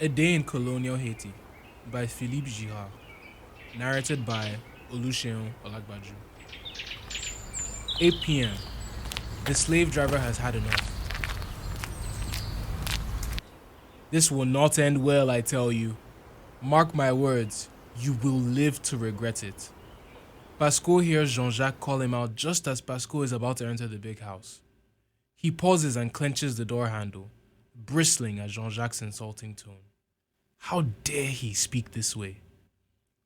A Day in Colonial Haiti by Philippe Girard, narrated by Oluseun Olagbaju. 8 p.m. The slave driver has had enough. This will not end well, I tell you. Mark my words, you will live to regret it. Pascal hears Jean-Jacques call him out just as Pascal is about to enter the big house. He pauses and clenches the door handle, bristling at Jean-Jacques' insulting tone. How dare he speak this way?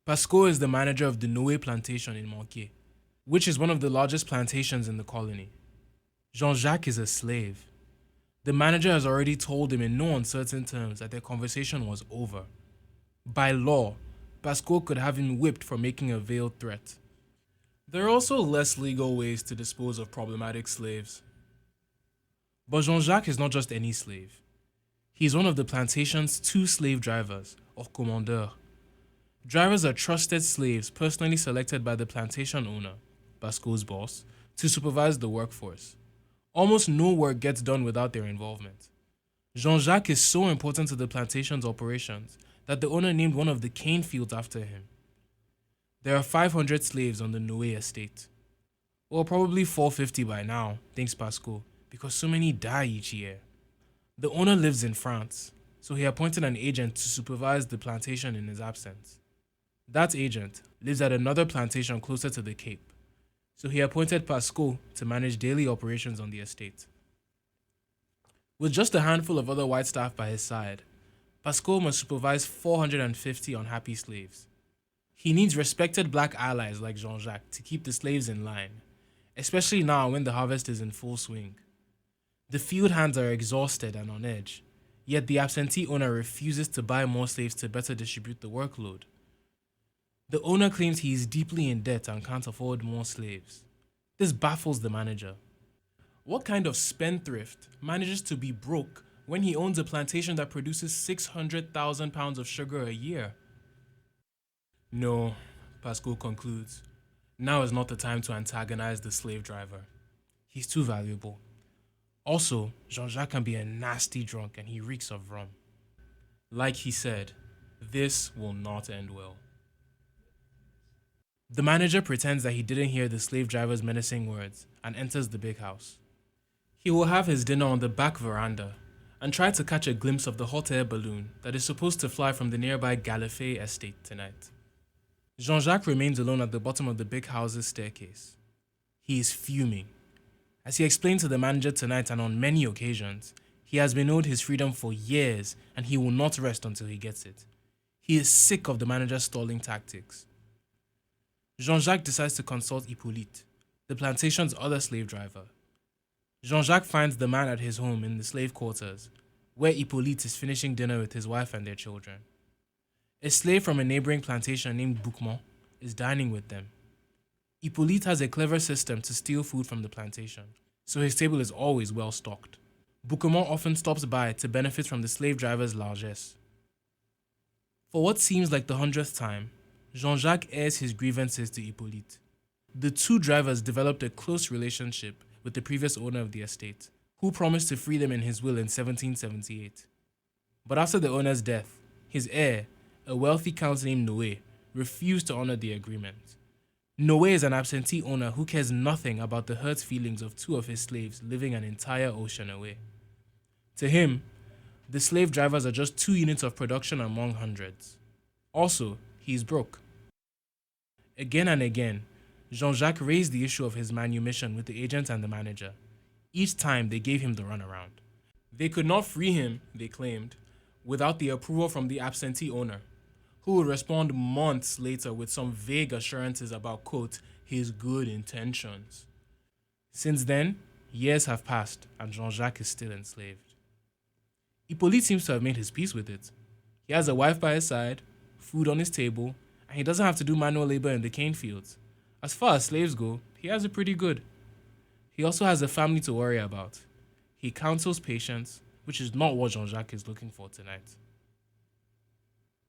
Pascal is the manager of the runaway plantation in Manquets, which is one of the largest plantations in the colony. Jean-Jacques is a slave. The manager has already told him in no uncertain terms that their conversation was over. By law, Pascal could have him whipped for making a veiled threat. There are also less legal ways to dispose of problematic slaves. But Jean-Jacques is not just any slave. He is one of the plantation's 2 slave drivers, or commandeurs. Drivers are trusted slaves personally selected by the plantation owner, Pascal's boss, to supervise the workforce. Almost no work gets done without their involvement. Jean-Jacques is so important to the plantation's operations that the owner named one of the cane fields after him. There are 500 slaves on the Noé estate. Or probably 450 by now, thinks Pascal, because so many die each year. The owner lives in France, so he appointed an agent to supervise the plantation in his absence. That agent lives at another plantation closer to the Cape, so he appointed Pascal to manage daily operations on the estate. With just a handful of other white staff by his side, Pascal must supervise 450 unhappy slaves. He needs respected black allies like Jean-Jacques to keep the slaves in line, especially now when the harvest is in full swing. The field hands are exhausted and on edge, yet the absentee owner refuses to buy more slaves to better distribute the workload. The owner claims he is deeply in debt and can't afford more slaves. This baffles the manager. What kind of spendthrift manages to be broke when he owns a plantation that produces 600,000 pounds of sugar a year? No, Pascal concludes. Now is not the time to antagonize the slave driver. He's too valuable. Also, Jean-Jacques can be a nasty drunk and he reeks of rum. Like he said, this will not end well. The manager pretends that he didn't hear the slave driver's menacing words and enters the big house. He will have his dinner on the back veranda and try to catch a glimpse of the hot air balloon that is supposed to fly from the nearby Galifet estate tonight. Jean-Jacques remains alone at the bottom of the big house's staircase. He is fuming. As he explained to the manager tonight and on many occasions, he has been owed his freedom for years and he will not rest until he gets it. He is sick of the manager's stalling tactics. Jean-Jacques decides to consult Hippolyte, the plantation's other slave driver. Jean-Jacques finds the man at his home in the slave quarters, where Hippolyte is finishing dinner with his wife and their children. A slave from a neighboring plantation named Bouquemont is dining with them. Hippolyte has a clever system to steal food from the plantation, so his table is always well stocked. Bouquemont often stops by to benefit from the slave driver's largesse. For what seems like the 100th time, Jean-Jacques airs his grievances to Hippolyte. The 2 drivers developed a close relationship with the previous owner of the estate, who promised to free them in his will in 1778. But after the owner's death, his heir, a wealthy count named Noé, refused to honor the agreement. Noé is an absentee owner who cares nothing about the hurt feelings of 2 of his slaves living an entire ocean away. To him, the slave drivers are just 2 units of production among hundreds. Also, he's broke. Again and again, Jean-Jacques raised the issue of his manumission with the agent and the manager. Each time they gave him the runaround. They could not free him, they claimed, without the approval from the absentee owner, who would respond months later with some vague assurances about, quote, his good intentions. Since then, years have passed and Jean-Jacques is still enslaved. Hippolyte seems to have made his peace with it. He has a wife by his side, food on his table, and he doesn't have to do manual labor in the cane fields. As far as slaves go, he has it pretty good. He also has a family to worry about. He counsels patience, which is not what Jean-Jacques is looking for tonight.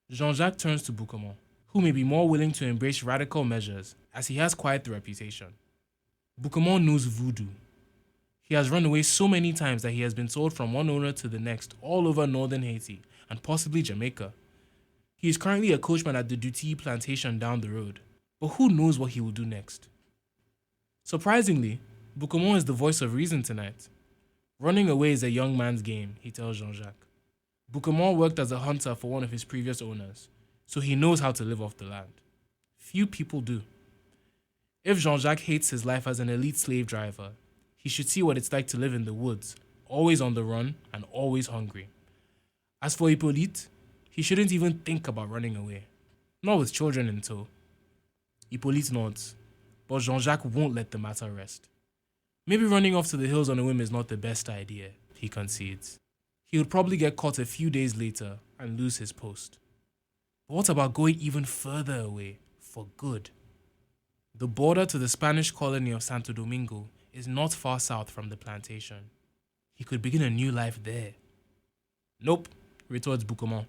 Jean-Jacques turns to Bouquemont, who may be more willing to embrace radical measures as he has quite the reputation. Bouquemont knows voodoo. He has run away so many times that he has been sold from one owner to the next all over northern Haiti and possibly Jamaica. He is currently a coachman at the Duty plantation down the road, but who knows what he will do next. Surprisingly, Boucamont is the voice of reason tonight. Running away is a young man's game, he tells Jean-Jacques. Boucamont worked as a hunter for one of his previous owners, so he knows how to live off the land. Few people do. If Jean-Jacques hates his life as an elite slave driver, he should see what it's like to live in the woods, always on the run and always hungry. As for Hippolyte, he shouldn't even think about running away, not with children in tow. Hippolyte nods, but Jean-Jacques won't let the matter rest. Maybe running off to the hills on a whim is not the best idea, he concedes. He would probably get caught a few days later and lose his post. But what about going even further away, for good? The border to the Spanish colony of Santo Domingo is not far south from the plantation. He could begin a new life there. Nope, retorts Boucamont.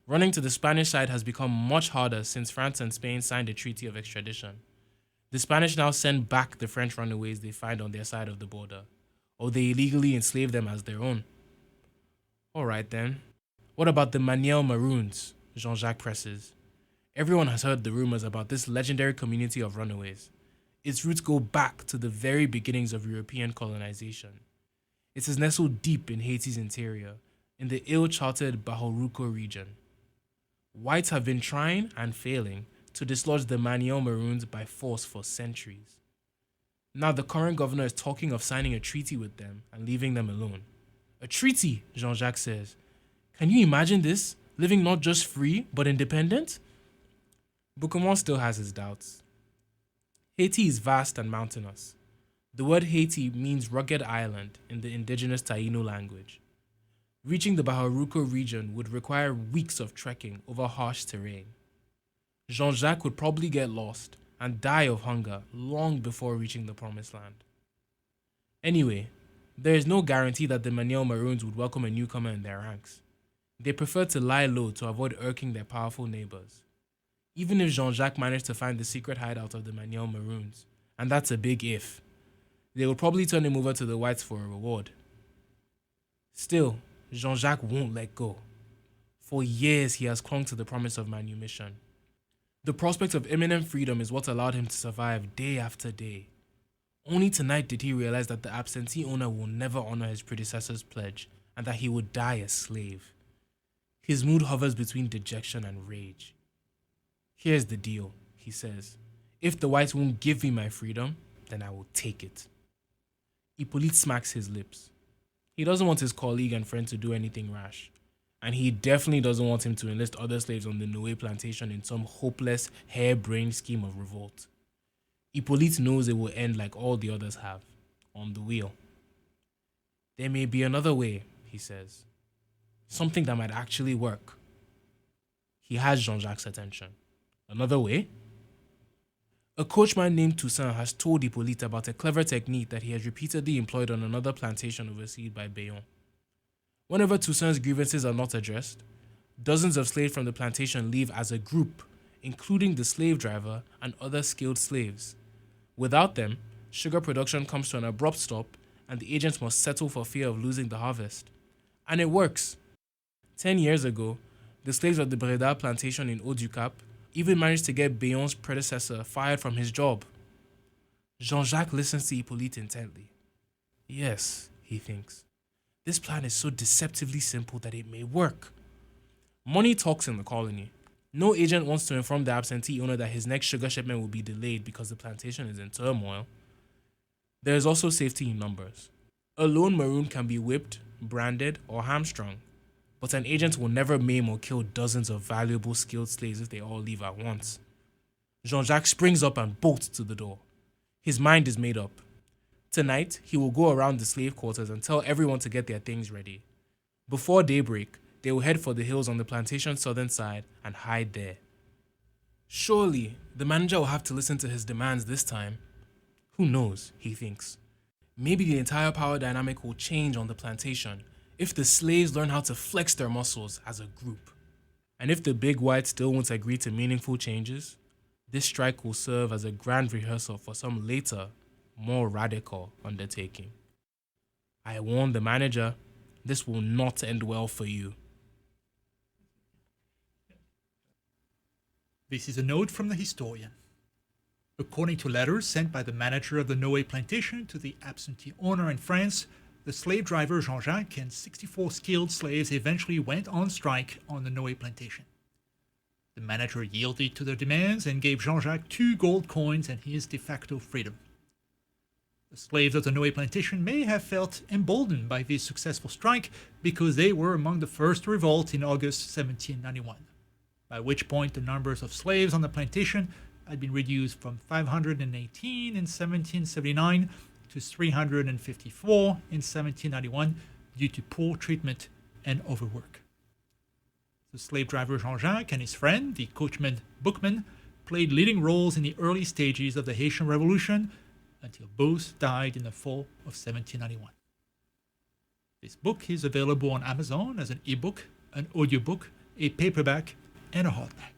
Running to the Spanish side has become much harder since France and Spain signed a treaty of extradition. The Spanish now send back the French runaways they find on their side of the border, or they illegally enslave them as their own. Alright then, what about the Maniel Maroons? Jean-Jacques presses. Everyone has heard the rumors about this legendary community of runaways. Its roots go back to the very beginnings of European colonization. It is nestled deep in Haiti's interior, in the ill-charted Bahoruco region. Whites have been trying and failing to dislodge the Maniel Maroons by force for centuries. Now the current governor is talking of signing a treaty with them and leaving them alone. A treaty, Jean-Jacques says. Can you imagine this? Living not just free, but independent? Boucamont still has his doubts. Haiti is vast and mountainous. The word Haiti means rugged island in the indigenous Taino language. Reaching the Bahoruco region would require weeks of trekking over harsh terrain. Jean-Jacques would probably get lost and die of hunger long before reaching the promised land. Anyway, there is no guarantee that the Maniel Maroons would welcome a newcomer in their ranks. They prefer to lie low to avoid irking their powerful neighbors. Even if Jean-Jacques managed to find the secret hideout of the Maniel Maroons, and that's a big if, they would probably turn him over to the whites for a reward. Still, Jean-Jacques won't let go. For years he has clung to the promise of manumission. The prospect of imminent freedom is what allowed him to survive day after day. Only tonight did he realize that the absentee owner will never honor his predecessor's pledge and that he would die a slave. His mood hovers between dejection and rage. Here's the deal, he says. If the whites won't give me my freedom, then I will take it. Hippolyte smacks his lips. He doesn't want his colleague and friend to do anything rash. And he definitely doesn't want him to enlist other slaves on the Noé plantation in some hopeless, harebrained scheme of revolt. Hippolyte knows it will end like all the others have, on the wheel. There may be another way, he says. Something that might actually work. He has Jean-Jacques' attention. Another way? A coachman named Toussaint has told Hippolyte about a clever technique that he has repeatedly employed on another plantation overseen by Bayon. Whenever Toussaint's grievances are not addressed, dozens of slaves from the plantation leave as a group, including the slave driver and other skilled slaves. Without them, sugar production comes to an abrupt stop and the agents must settle for fear of losing the harvest. And it works. 10 years ago, the slaves of the Breda plantation in Haut-du-Cap even managed to get Bayon's predecessor fired from his job. Jean-Jacques listens to Hippolyte intently. Yes, he thinks. This plan is so deceptively simple that it may work. Money talks in the colony. No agent wants to inform the absentee owner that his next sugar shipment will be delayed because the plantation is in turmoil. There is also safety in numbers. A lone maroon can be whipped, branded, or hamstrung, but an agent will never maim or kill dozens of valuable skilled slaves if they all leave at once. Jean-Jacques springs up and bolts to the door. His mind is made up. Tonight, he will go around the slave quarters and tell everyone to get their things ready. Before daybreak, they will head for the hills on the plantation's southern side and hide there. Surely, the manager will have to listen to his demands this time. Who knows, he thinks. Maybe the entire power dynamic will change on the plantation if the slaves learn how to flex their muscles as a group. And if the big whites still won't agree to meaningful changes, this strike will serve as a grand rehearsal for some later, more radical undertaking. I warn the manager, this will not end well for you. This is a note from the historian. According to letters sent by the manager of the Noé plantation to the absentee owner in France, the slave driver Jean-Jacques and 64 skilled slaves eventually went on strike on the Noé plantation. The manager yielded to their demands and gave Jean-Jacques 2 gold coins and his de facto freedom. The slaves of the Noé plantation may have felt emboldened by this successful strike because they were among the first to revolt in August 1791, by which point the numbers of slaves on the plantation had been reduced from 518 in 1779 to 354 in 1791 due to poor treatment and overwork. The slave driver Jean-Jacques and his friend, the coachman Bookman, played leading roles in the early stages of the Haitian Revolution until both died in the fall of 1791. This book is available on Amazon as an ebook, an audiobook, a paperback, and a hardback.